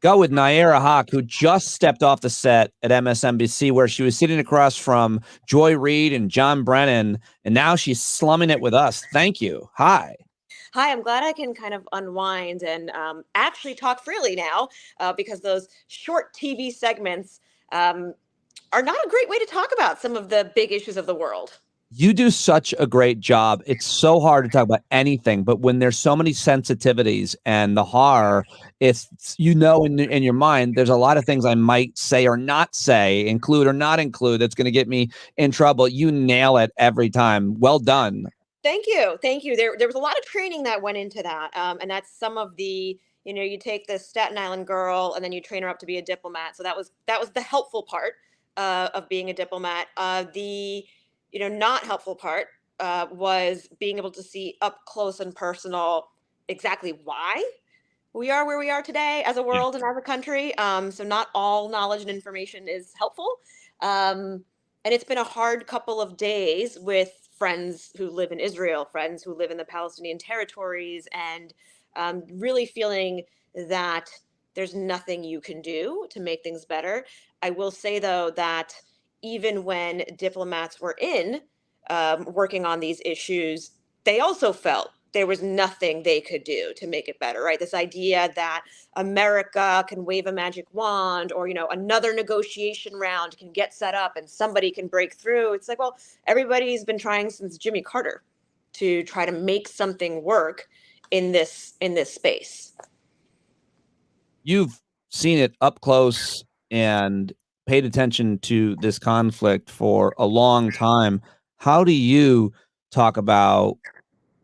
go with Nayyera Haq, who just stepped off the set at MSNBC, where she was sitting across from Joy Reid and John Brennan, and now she's slumming it with us. Thank you. Hi. Hi, I'm glad I can kind of unwind and actually talk freely now because those short TV segments are not a great way to talk about some of the big issues of the world. You do such a great job. It's so hard to talk about anything, but when there's so many sensitivities and the horror, it's, in your mind, there's a lot of things I might say or not say, include or not include, that's going to get me in trouble. You nail it every time. Well done. Thank you. Thank you. There was a lot of training that went into that. And that's some of the, you take this Staten Island girl and then you train her up to be a diplomat. So that was the helpful part of being a diplomat. The not helpful part was being able to see up close and personal exactly why we are where we are today as a world and as a country. So not all knowledge and information is helpful. And it's been a hard couple of days with friends who live in Israel, friends who live in the Palestinian territories, and really feeling that there's nothing you can do to make things better. I will say, though, that even when diplomats were working on these issues, they also felt there was nothing they could do to make it better, right? This idea that America can wave a magic wand or, another negotiation round can get set up and somebody can break through. It's like, well, everybody's been trying since Jimmy Carter to try to make something work in this space. You've seen it up close and paid attention to this conflict for a long time. How do you talk about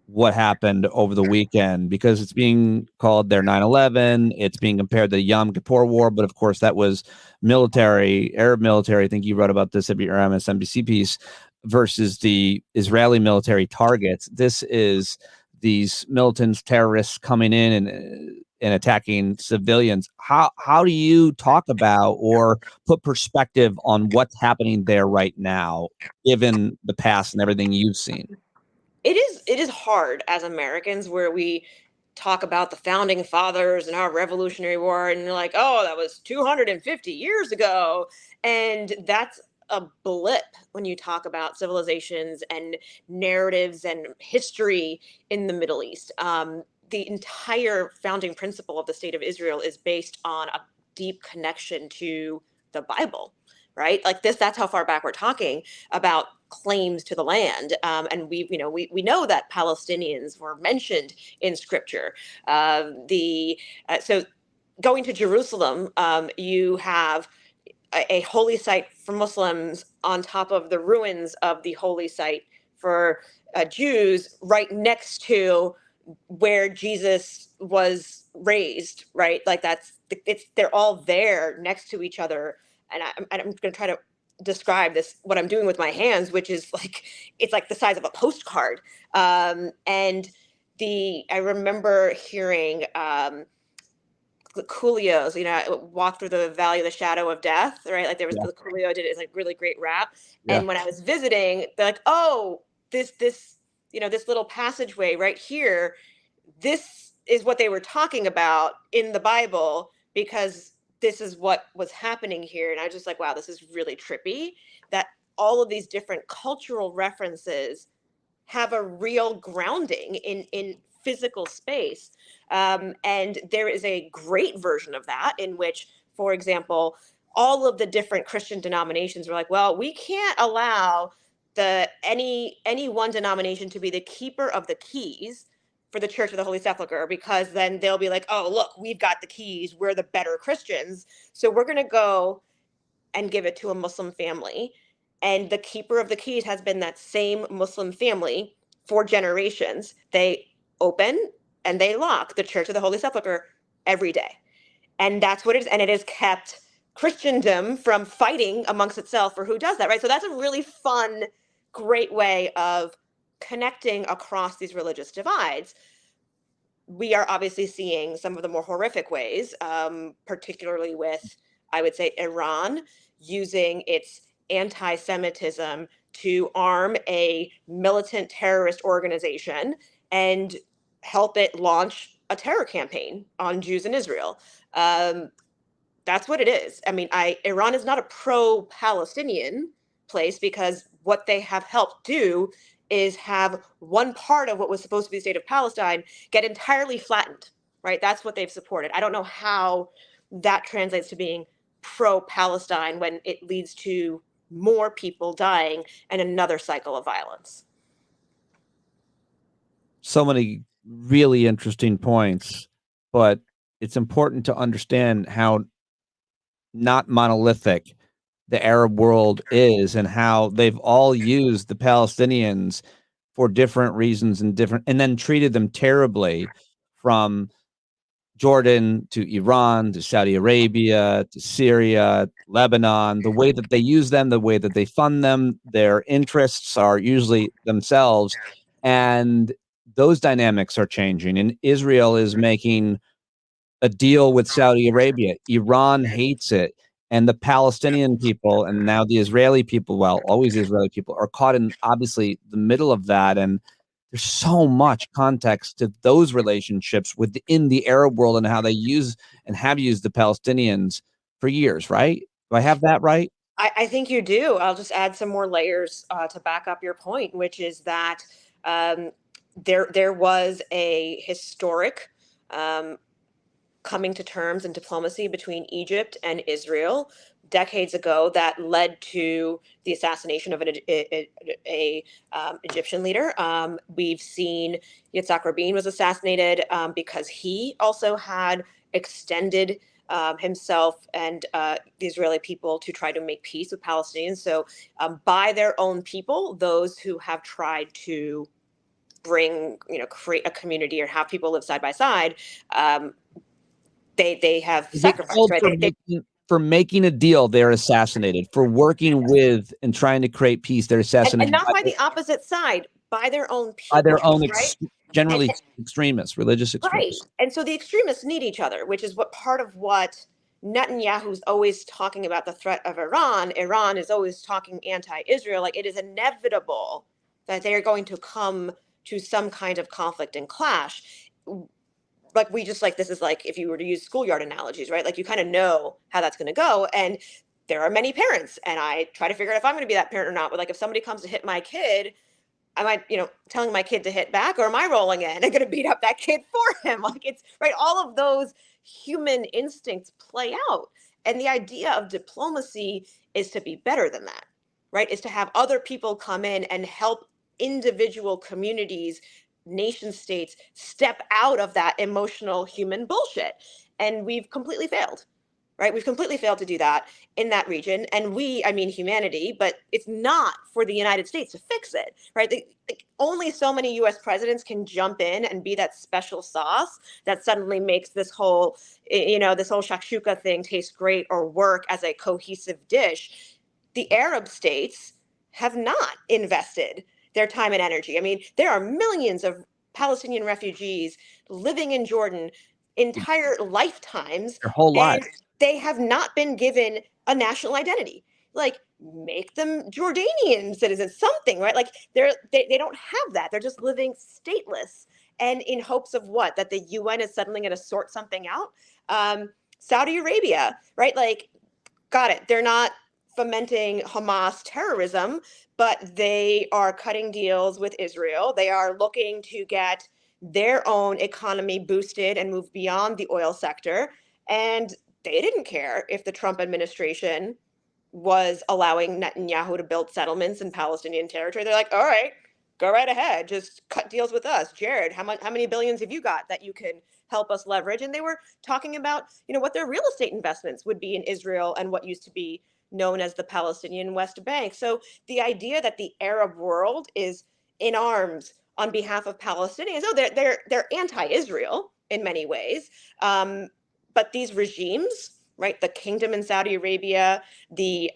what happened over the weekend? Because it's being called their 9/11. It's being compared to the Yom Kippur War, but of course that was military, Arab military. I think you wrote about this at your MSNBC piece versus the Israeli military targets. This is these militants, terrorists coming in and attacking civilians. How do you talk about or put perspective on what's happening there right now, given the past and everything you've seen? It is hard as Americans where we talk about the founding fathers and our Revolutionary War and you're like, oh, that was 250 years ago. And that's a blip when you talk about civilizations and narratives and history in the Middle East. The entire founding principle of the state of Israel is based on a deep connection to the Bible, right? Like that's how far back we're talking about claims to the land. And we know that Palestinians were mentioned in scripture. So going to Jerusalem, you have a holy site for Muslims on top of the ruins of the holy site for Jews right next to where Jesus was raised, right? Like they're all there next to each other. And I'm going to try to describe what I'm doing with my hands, which is it's like the size of a postcard. And I remember hearing the Coolios, walk through the valley of the shadow of death, right? Like there was the Coolio did it, it's like really great rap. Yeah. And when I was visiting, they're like, oh, this little passageway right here, this is what they were talking about in the Bible because this is what was happening here. And I was just like, wow, this is really trippy that all of these different cultural references have a real grounding in physical space. And there is a great version of that in which, for example, all of the different Christian denominations were like, well, we can't allow any one denomination to be the keeper of the keys for the Church of the Holy Sepulchre, because then they'll be like, oh, look, we've got the keys. We're the better Christians. So we're going to go and give it to a Muslim family. And the keeper of the keys has been that same Muslim family for generations. They open and they lock the Church of the Holy Sepulchre every day. And that's what it is. And it has kept Christendom from fighting amongst itself for who does that, right? So that's a really fun, great way of connecting across these religious divides. We are obviously seeing some of the more horrific ways, particularly with, I would say, Iran using its anti-Semitism to arm a militant terrorist organization and help it launch a terror campaign on Jews in Israel. That's what it is. I mean, Iran is not a pro-Palestinian place, because what they have helped do is have one part of what was supposed to be the state of Palestine get entirely flattened, right? That's what they've supported. I don't know how that translates to being pro-Palestine when it leads to more people dying and another cycle of violence. So many really interesting points, but it's important to understand how not monolithic the Arab world is and how they've all used the Palestinians for different reasons and then treated them terribly, from Jordan to Iran to Saudi Arabia to Syria, Lebanon. The way that they use them, the way that they fund them, their interests are usually themselves. And those dynamics are changing. And Israel is making a deal with Saudi Arabia. Iran hates it. And the Palestinian people and now the Israeli people, well, always the Israeli people, are caught in obviously the middle of that. And there's so much context to those relationships within the Arab world and how they use and have used the Palestinians for years, right? Do I have that right? I think you do. I'll just add some more layers to back up your point, which is that there was a historic coming to terms and diplomacy between Egypt and Israel decades ago that led to the assassination of an Egyptian leader. We've seen Yitzhak Rabin was assassinated because he also had extended himself and the Israeli people to try to make peace with Palestinians. So by their own people, those who have tried to create a community or have people live side by side, they have sacrificed, right? For making a deal, they're assassinated. For working with and trying to create peace, they're assassinated. And not by the opposite side, by their own people. By their own, right? Generally extremists, religious extremists. Right. And so the extremists need each other, which is part of what Netanyahu's always talking about, the threat of Iran. Iran is always talking anti-Israel. Like, it is inevitable that they are going to come to some kind of conflict and clash. Like, this is like if you were to use schoolyard analogies, right? Like, you kind of know how that's going to go. And there are many parents, and I try to figure out if I'm going to be that parent or not. But like, if somebody comes to hit my kid, am I, telling my kid to hit back, or am I rolling in and going to beat up that kid for him? Like, it's right. All of those human instincts play out. And the idea of diplomacy is to be better than that, right? Is to have other people come in and help individual communities, nation states step out of that emotional human bullshit. And we've completely failed. Right? We've completely failed to do that in that region. And I mean humanity, but it's not for the United States to fix it, right? Only so many US presidents can jump in and be that special sauce that suddenly makes this whole shakshuka thing taste great or work as a cohesive dish. The Arab states have not invested their time and energy. I mean, there are millions of Palestinian refugees living in Jordan entire lifetimes. Their whole lives. They have not been given a national identity. Like, make them Jordanian citizens, something, right? Like, they don't have that. They're just living stateless, and in hopes of what? That the UN is suddenly going to sort something out. Saudi Arabia, right? Like, got it. They're not fomenting Hamas terrorism, but they are cutting deals with Israel. They are looking to get their own economy boosted and move beyond the oil sector. And they didn't care if the Trump administration was allowing Netanyahu to build settlements in Palestinian territory. They're like, all right, go right ahead. Just cut deals with us. Jared, how many billions have you got that you can help us leverage? And they were talking about, what their real estate investments would be in Israel and what used to be known as the Palestinian West Bank. So the idea that the Arab world is in arms on behalf of Palestinians, they're anti-Israel in many ways. But these regimes, right, the kingdom in Saudi Arabia, the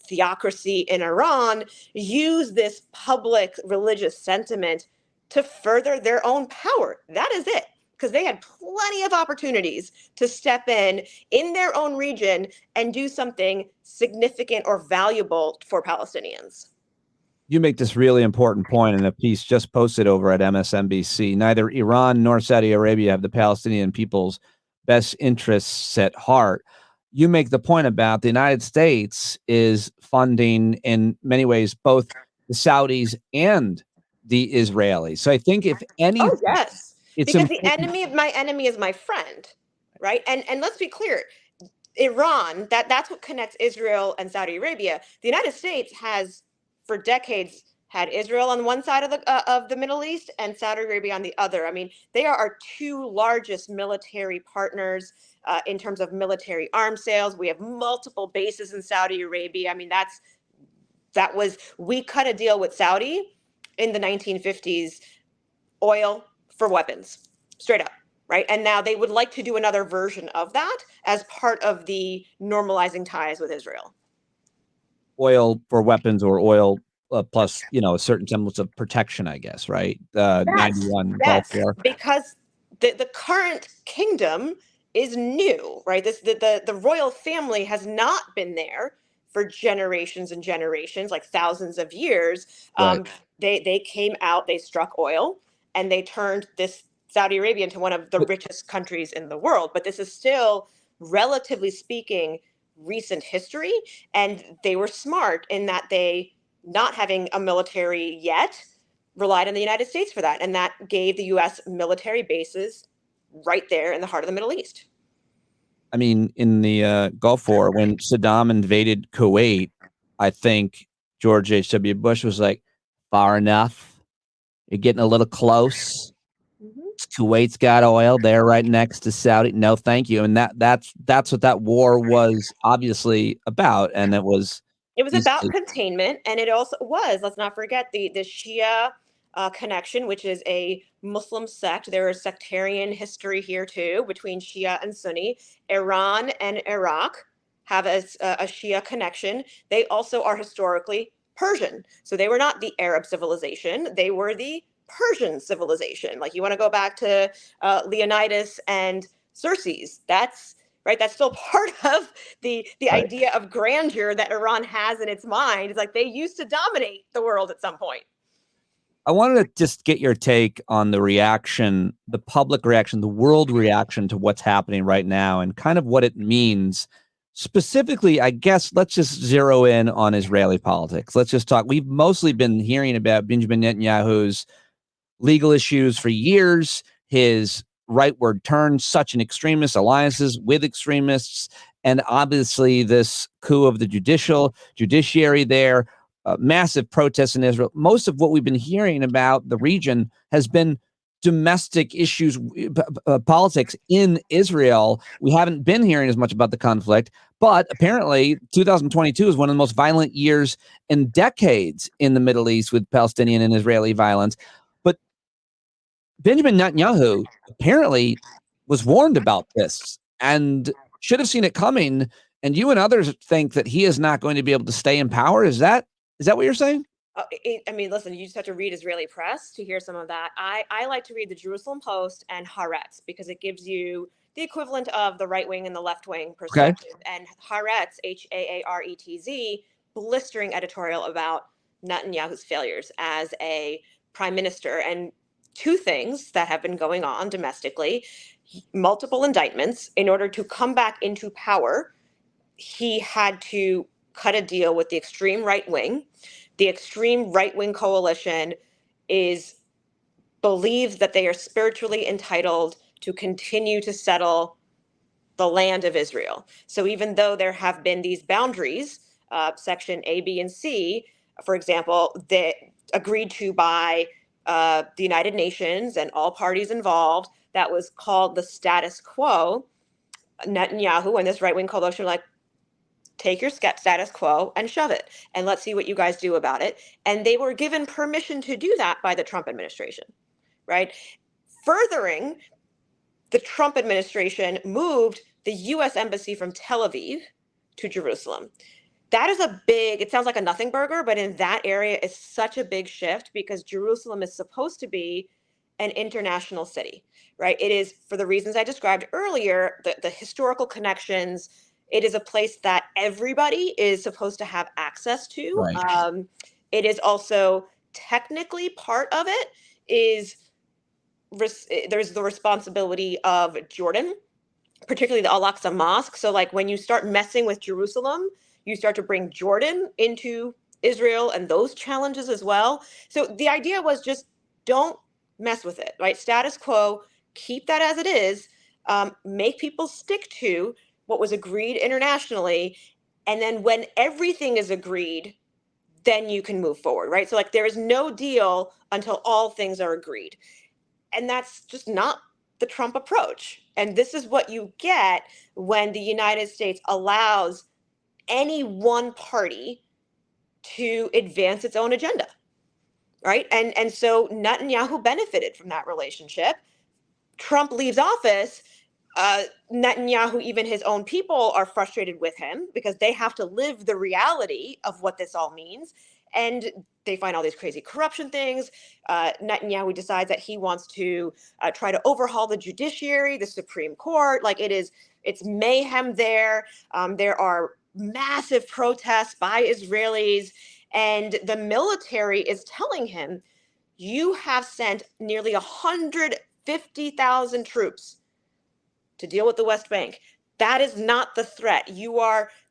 theocracy in Iran, use this public religious sentiment to further their own power. That is it. Because they had plenty of opportunities to step in their own region and do something significant or valuable for Palestinians. You make this really important point in a piece just posted over at MSNBC. Neither Iran nor Saudi Arabia have the Palestinian people's best interests at heart. you make the point about the United States is funding in many ways both the Saudis and the Israelis. So I think if Oh, anything, yes. it's Because the important. enemy of my enemy is my friend, right? And let's be clear, Iran, that's what connects Israel and Saudi Arabia. The United States has for decades had Israel on one side of the Middle East and Saudi Arabia on the other. I mean, they are our two largest military partners in terms of military arms sales. We have multiple bases in Saudi Arabia. I mean, we cut a deal with Saudi in the 1950s, oil for weapons, straight up, right? And now they would like to do another version of that as part of the normalizing ties with Israel. Oil for weapons, or oil plus, a certain semblance of protection, I guess, right? Yes, 91 Gulf yes, War. because the current kingdom is new, right? The royal family has not been there for generations and generations, like thousands of years. Right. They came out, they struck oil, and they turned this Saudi Arabia into one of the But richest countries in the world. But this is still, relatively speaking, recent history, and they were smart in that they, not having a military yet, relied on the United States for that. And that gave the US military bases right there in the heart of the Middle East. I mean, in the Gulf War, when Saddam invaded Kuwait, I think George H.W. Bush was like, far enough. You're getting a little close. Mhm. Kuwait's got oil. They're right next to Saudi. No, thank you. And that's what that war was obviously about. And it was It was about easily containment, and it also was, let's not forget, the Shia connection, which is a Muslim sect. There is sectarian history here too between Shia and Sunni. Iran and Iraq have a Shia connection. They also are historically Persian. So they were not the Arab civilization, they were the Persian civilization. Like, you want to go back to Leonidas and Xerxes. That's right. That's still part of the right. idea of grandeur that Iran has in its mind. It's like they used to dominate the world at some point. I wanted to just get your take on the reaction, the public reaction, the world reaction to what's happening right now and kind of what it means. Specifically, I guess let's just zero in on Israeli politics. Let's just talk. We've mostly been hearing about Benjamin Netanyahu's legal issues for years, his rightward turn, such an extremist, alliances with extremists, and obviously this coup of the judiciary there, massive protests in Israel. Most of what we've been hearing about the region has been domestic issues, politics in Israel. We haven't been hearing as much about the conflict, but apparently 2022 is one of the most violent years in decades in the Middle East with Palestinian and Israeli violence. But Benjamin Netanyahu apparently was warned about this and should have seen it coming. And you and others think that he is not going to be able to stay in power. Is that what you're saying? I mean, listen, you just have to read Israeli press to hear some of that. I like to read the Jerusalem Post and Haaretz because it gives you the equivalent of the right wing and the left wing Okay. perspective. And Haaretz, Haaretz, blistering editorial about Netanyahu's failures as a prime minister. And two things that have been going on domestically: multiple indictments. In order to come back into power, he had to cut a deal with the extreme right wing. The extreme right wing coalition is believes that they are spiritually entitled to continue to settle the land of Israel. So even though there have been these boundaries, section A, B, and C, for example, that agreed to by the United Nations and all parties involved, that was called the status quo. Netanyahu and this right wing coalition were like, take your status quo and shove it, and let's see what you guys do about it. And they were given permission to do that by the Trump administration, right? Furthering, the Trump administration moved the US embassy from Tel Aviv to Jerusalem. That is a big, it sounds like a nothing burger, but in that area is such a big shift because Jerusalem is supposed to be an international city, right? It is, for the reasons I described earlier, the historical connections. It is a place that everybody is supposed to have access to. Right. It is also technically part of it is there's the responsibility of Jordan particularly the Al-Aqsa Mosque. So like when you start messing with Jerusalem, you start to bring Jordan into Israel and those challenges as well. So the idea was just don't mess with it, right? Status quo, keep that as it is, make people stick to what was agreed internationally. And then when everything is agreed, then you can move forward, right? So like there is no deal until all things are agreed. And that's just not the Trump approach. And this is what you get when the United States allows any one party to advance its own agenda, right? And so Netanyahu benefited from that relationship. Trump leaves office. Netanyahu, even his own people, are frustrated with him because they have to live the reality of what this all means. And they find all these crazy corruption things. Netanyahu decides that he wants to try to overhaul the judiciary, the Supreme Court. Like it's mayhem there. There are massive protests by Israelis, and the military is telling him, you have sent nearly 150,000 troops to deal with the West Bank. That is not the threat.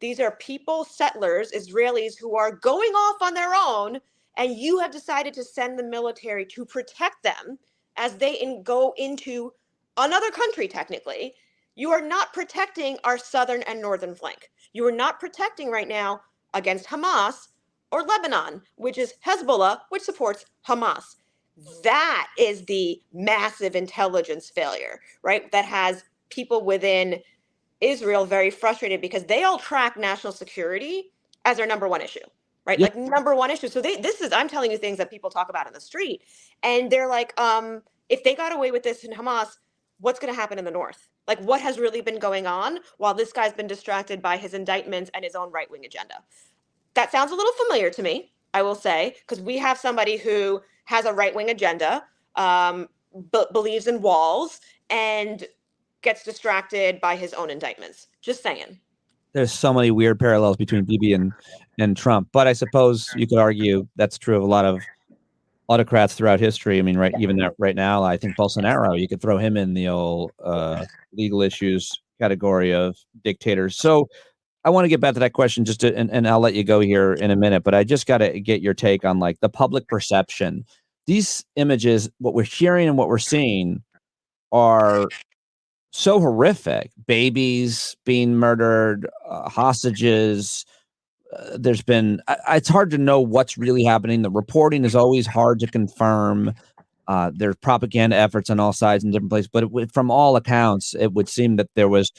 These are people, settlers, Israelis, who are going off on their own, and you have decided to send the military to protect them as they go into another country, technically. You are not protecting our southern and northern flank. You are not protecting right now against Hamas or Lebanon, which is Hezbollah, which supports Hamas. That is the massive intelligence failure, right? That has people within Israel very frustrated because they all track national security as their number one issue, right? Yep. Like number one issue. So I'm telling you things that people talk about in the street, and they're like, if they got away with this in Hamas, what's going to happen in the north? Like what has really been going on while this guy's been distracted by his indictments and his own right-wing agenda? That sounds a little familiar to me, I will say, because we have somebody who has a right-wing agenda, believes in walls, and gets distracted by his own indictments. Just saying. There's so many weird parallels between Bibi and Trump, but I suppose you could argue that's true of a lot of autocrats throughout history. I mean, even right now, I think Bolsonaro, you could throw him in the old legal issues category of dictators. So I want to get back to that question and I'll let you go here in a minute, but I just got to get your take on like the public perception. These images, what we're hearing and what we're seeing are so horrific. Babies being murdered, hostages. There's been, it's hard to know what's really happening. The reporting is always hard to confirm. There's propaganda efforts on all sides in different places, but from all accounts, it would seem that there was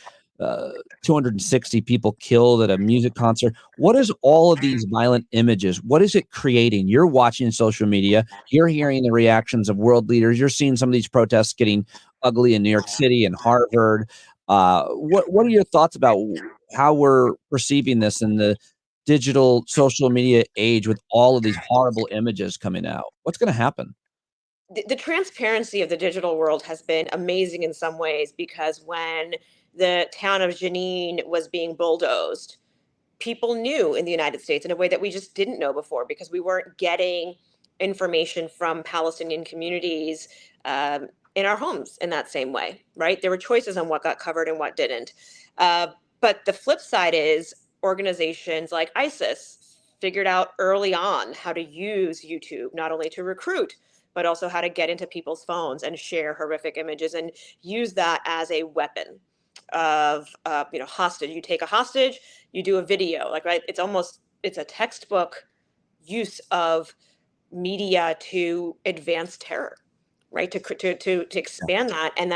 260 people killed at a music concert. What is all of these violent images? What is it creating? You're watching social media. You're hearing the reactions of world leaders. You're seeing some of these protests getting ugly in New York City and Harvard. What are your thoughts about how we're perceiving this in the digital social media age with all of these horrible images coming out? What's going to happen? The transparency of the digital world has been amazing in some ways, because when the town of Jenin was being bulldozed, people knew in the United States in a way that we just didn't know before, because we weren't getting information from Palestinian communities in our homes in that same way, right? There were choices on what got covered and what didn't. But the flip side is organizations like ISIS figured out early on how to use YouTube, not only to recruit, but also how to get into people's phones and share horrific images and use that as a weapon of hostage. You take a hostage, you do a video, like, right? It's a textbook use of media to advance terror, right? To expand that. And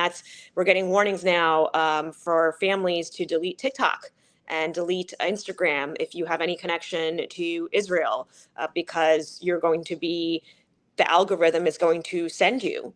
we're getting warnings now for families to delete TikTok and delete Instagram if you have any connection to Israel, because the algorithm is going to send you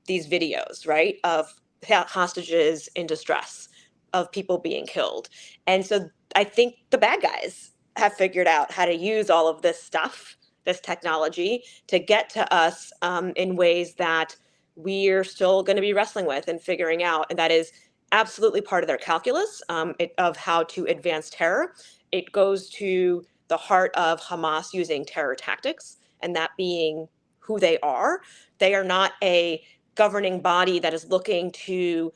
these videos, right, of hostages in distress, of people being killed. And so I think the bad guys have figured out how to use all of this stuff, this technology, to get to us in ways that we're still going to be wrestling with and figuring out. And that is absolutely part of their calculus of how to advance terror. It goes to the heart of Hamas using terror tactics, and that being who they are. They are not a governing body that is looking to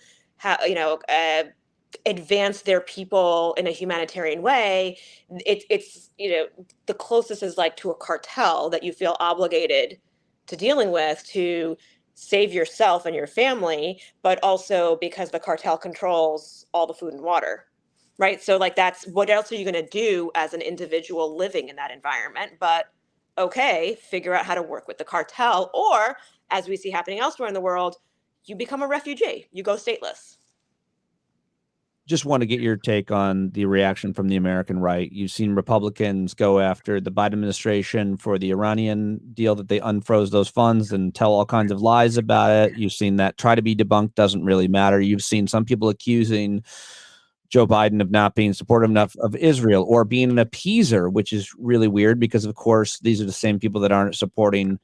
advance their people in a humanitarian way, it's the closest is like to a cartel that you feel obligated to dealing with to save yourself and your family, but also because the cartel controls all the food and water, right? So like that's what else are you going to do as an individual living in that environment? But okay, figure out how to work with the cartel, or as we see happening elsewhere in the world, you become a refugee, you go stateless. Just want to get your take on the reaction from the American right. You've seen Republicans go after the Biden administration for the Iranian deal, that they unfroze those funds and tell all kinds of lies about it. You've seen that try to be debunked, doesn't really matter. You've seen some people accusing Joe Biden of not being supportive enough of Israel or being an appeaser, which is really weird because, of course, these are the same people that aren't supporting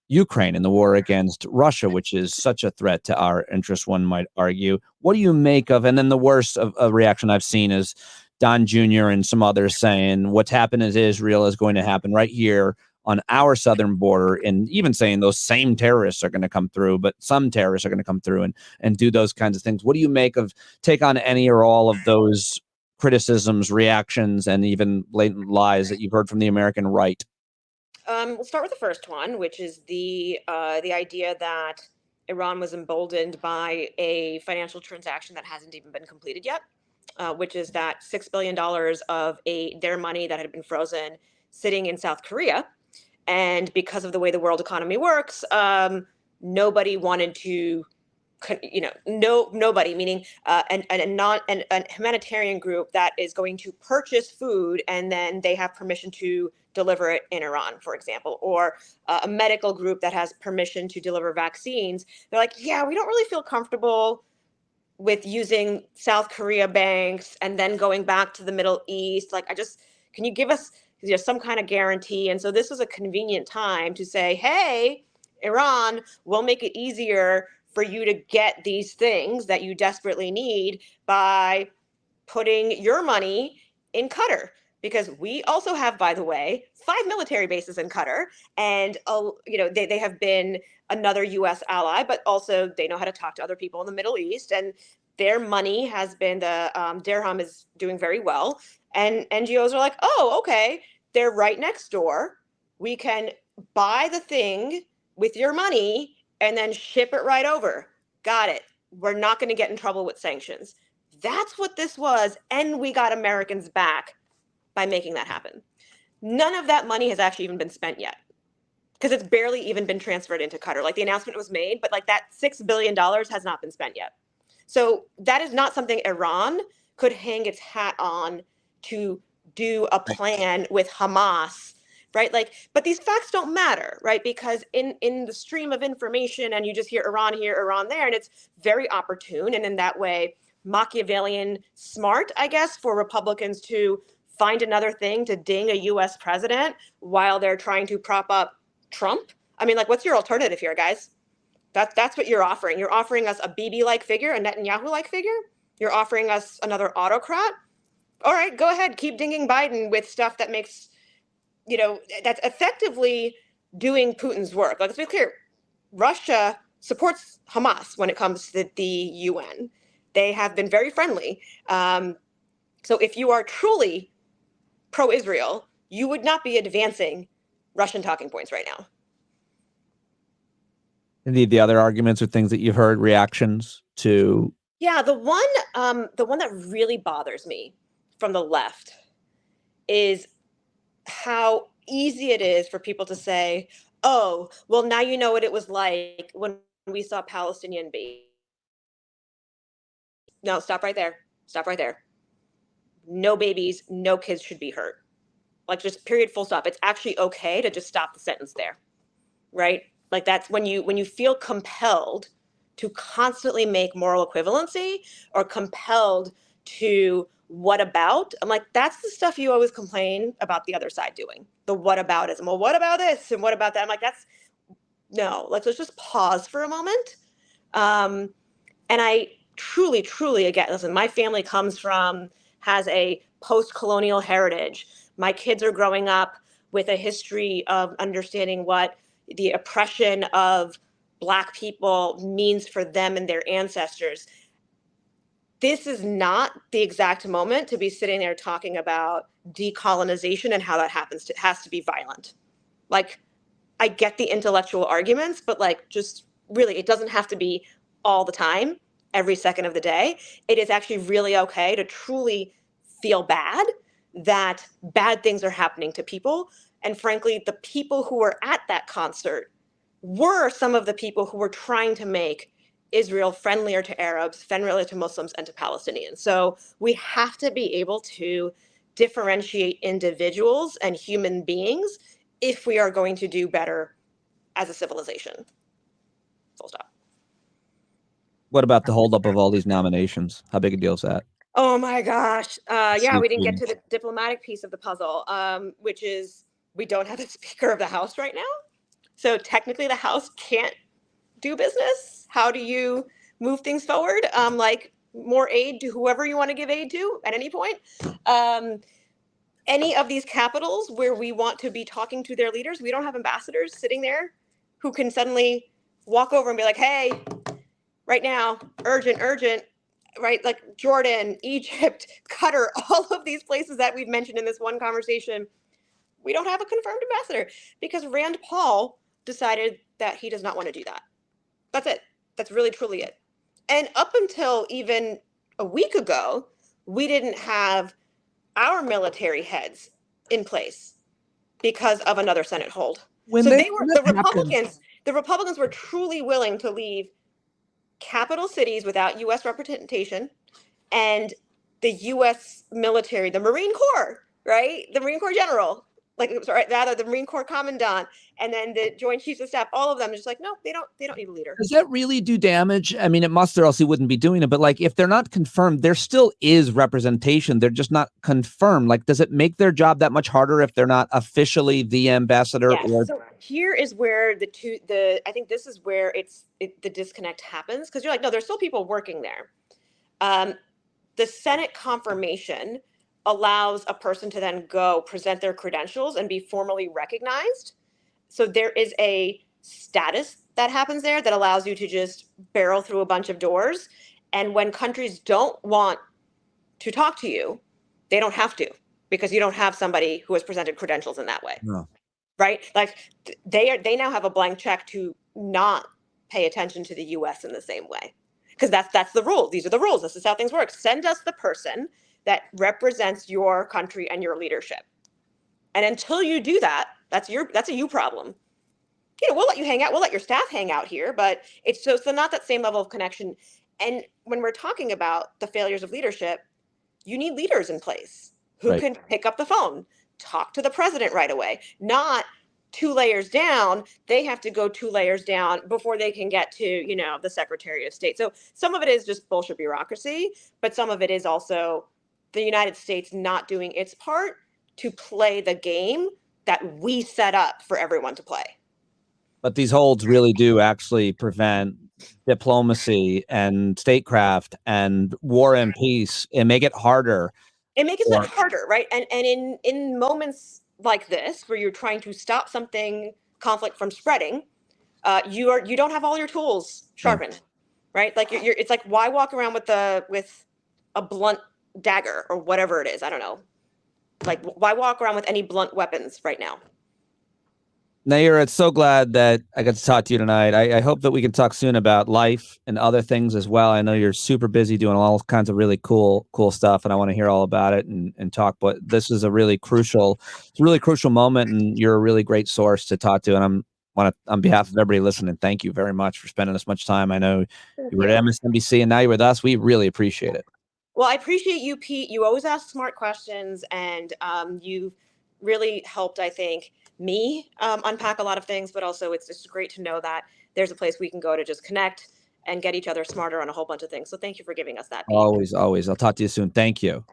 Ukraine in the war against Russia, which is such a threat to our interests, one might argue. What do you make of, and then the worst of a reaction I've seen is Don Jr. and some others saying what's happened in Israel is going to happen right here on our southern border, and even saying those same terrorists are going to come through, but some terrorists are going to come through and do those kinds of things. What do you make of, take on any or all of those criticisms, reactions, and even blatant lies that you've heard from the American right? We'll start with the first one, which is the idea that Iran was emboldened by a financial transaction that hasn't even been completed yet, which is that $6 billion of their money that had been frozen sitting in South Korea. And because of the way the world economy works, nobody wanted to, nobody, meaning a humanitarian group that is going to purchase food and then they have permission to deliver it in Iran, for example, or a medical group that has permission to deliver vaccines. They're like, yeah, we don't really feel comfortable with using South Korea banks and then going back to the Middle East. Like, can you give us some kind of guarantee? And so this was a convenient time to say, hey, Iran, we'll make it easier for you to get these things that you desperately need by putting your money in Qatar. Because we also have, by the way, 5 military bases in Qatar, and they have been another U.S. ally, but also they know how to talk to other people in the Middle East, and their money has been the dirham is doing very well, and NGOs are like, oh, okay, they're right next door. We can buy the thing with your money and then ship it right over. Got it. We're not going to get in trouble with sanctions. That's what this was, and we got Americans back by making that happen. None of that money has actually even been spent yet because it's barely even been transferred into Qatar. Like the announcement was made, but like that $6 billion has not been spent yet. So that is not something Iran could hang its hat on to do a plan with Hamas, right? Like, but these facts don't matter, right? Because in the stream of information, and you just hear Iran here, Iran there, and it's very opportune, and in that way, Machiavellian smart, I guess, for Republicans to find another thing to ding a US president while they're trying to prop up Trump. I mean, like, what's your alternative here, guys? That's what you're offering. You're offering us a Bibi-like figure, a Netanyahu-like figure. You're offering us another autocrat. All right, go ahead. Keep dinging Biden with stuff that makes, that's effectively doing Putin's work. Like, let's be clear. Russia supports Hamas when it comes to the UN. They have been very friendly. So if you are truly pro-Israel, you would not be advancing Russian talking points right now. Indeed, the other arguments or things that you've heard, reactions to. Yeah, the one that really bothers me from the left is how easy it is for people to say, oh, well, now you know what it was like when we saw Palestinian babies. No, stop right there. Stop right there. No babies, no kids should be hurt. Like, just period, full stop. It's actually okay to just stop the sentence there, right? Like, that's when you feel compelled to constantly make moral equivalency or compelled to what about? I'm like, that's the stuff you always complain about the other side doing. The whataboutism. Well, what about this and what about that? I'm like, no, let's just pause for a moment. And I truly, truly, again, listen, my family has a post-colonial heritage. My kids are growing up with a history of understanding what the oppression of Black people means for them and their ancestors. this is not the exact moment to be sitting there talking about decolonization and how that has to be violent. Like, I get the intellectual arguments, but like, just really, it doesn't have to be all the time, every second of the day. It is actually really okay to truly feel bad that bad things are happening to people. And frankly, the people who were at that concert were some of the people who were trying to make Israel friendlier to Arabs, friendlier to Muslims, and to Palestinians. So we have to be able to differentiate individuals and human beings if we are going to do better as a civilization. Full stop. What about the holdup of all these nominations? How big a deal is that? Oh my gosh. Yeah, we didn't get to the diplomatic piece of the puzzle, which is we don't have a Speaker of the House right now. So technically the House can't do business. How do you move things forward? Like more aid to whoever you want to give aid to at any point. Any of these capitals where we want to be talking to their leaders, we don't have ambassadors sitting there who can suddenly walk over and be like, hey, right now, urgent, right? Like Jordan, Egypt, Qatar, all of these places that we've mentioned in this one conversation, we don't have a confirmed ambassador because Rand Paul decided that he does not want to do that. That's it. That's really, truly it. And up until even a week ago, we didn't have our military heads in place because of another Senate hold. The Republicans were truly willing to leave capital cities without U.S. representation and the U.S. military, the Marine Corps, right? The Marine Corps general, the Marine Corps commandant, and then the Joint Chiefs of Staff, all of them are just like, no, they don't need a leader. Does that really do damage? I mean, it must, or else he wouldn't be doing it. But like, if they're not confirmed, there still is representation. They're just not confirmed. Like, does it make their job that much harder if they're not officially the ambassador? Yes. So here is where I think this is where the disconnect happens, because you're like, no, there's still people working there. The Senate confirmation allows a person to then go present their credentials and be formally recognized. So there is a status that happens there that allows you to just barrel through a bunch of doors. And when countries don't want to talk to you, they don't have to, because you don't have somebody who has presented credentials in that way. No. Right? Like they now have a blank check to not pay attention to the US in the same way. Because that's the rule. These are the rules. This is how things work. Send us the person that represents your country and your leadership. And until you do that, that's a you problem. You know, we'll let you hang out. We'll let your staff hang out here, but it's so not that same level of connection. And when we're talking about the failures of leadership, you need leaders in place who can pick up the phone, talk to the president right away, not 2 layers down. They have to go 2 layers down before they can get to, the Secretary of State. So some of it is just bullshit bureaucracy, but some of it is also the United States not doing its part to play the game that we set up for everyone to play. But these holds really do actually prevent diplomacy and statecraft and war and peace, and make it harder. It makes it harder, right? And in moments like this, where you're trying to stop conflict from spreading, you don't have all your tools sharpened, right? Like it's like, why walk around with a blunt dagger or whatever it is? I don't know. Like, why walk around with any blunt weapons right now? Nayyera, it's so glad that I got to talk to you tonight. I hope that we can talk soon about life and other things as well. I know you're super busy doing all kinds of really cool stuff, and I want to hear all about it and talk. But this is a really crucial moment, and you're a really great source to talk to. And on behalf of everybody listening, thank you very much for spending this much time. I know you were at MSNBC, and now you're with us. We really appreciate it. Well, I appreciate you, Pete. You always ask smart questions, and you've really helped, I think, me unpack a lot of things, but also it's just great to know that there's a place we can go to just connect and get each other smarter on a whole bunch of things. So thank you for giving us that, Pete. Always. I'll talk to you soon. Thank you.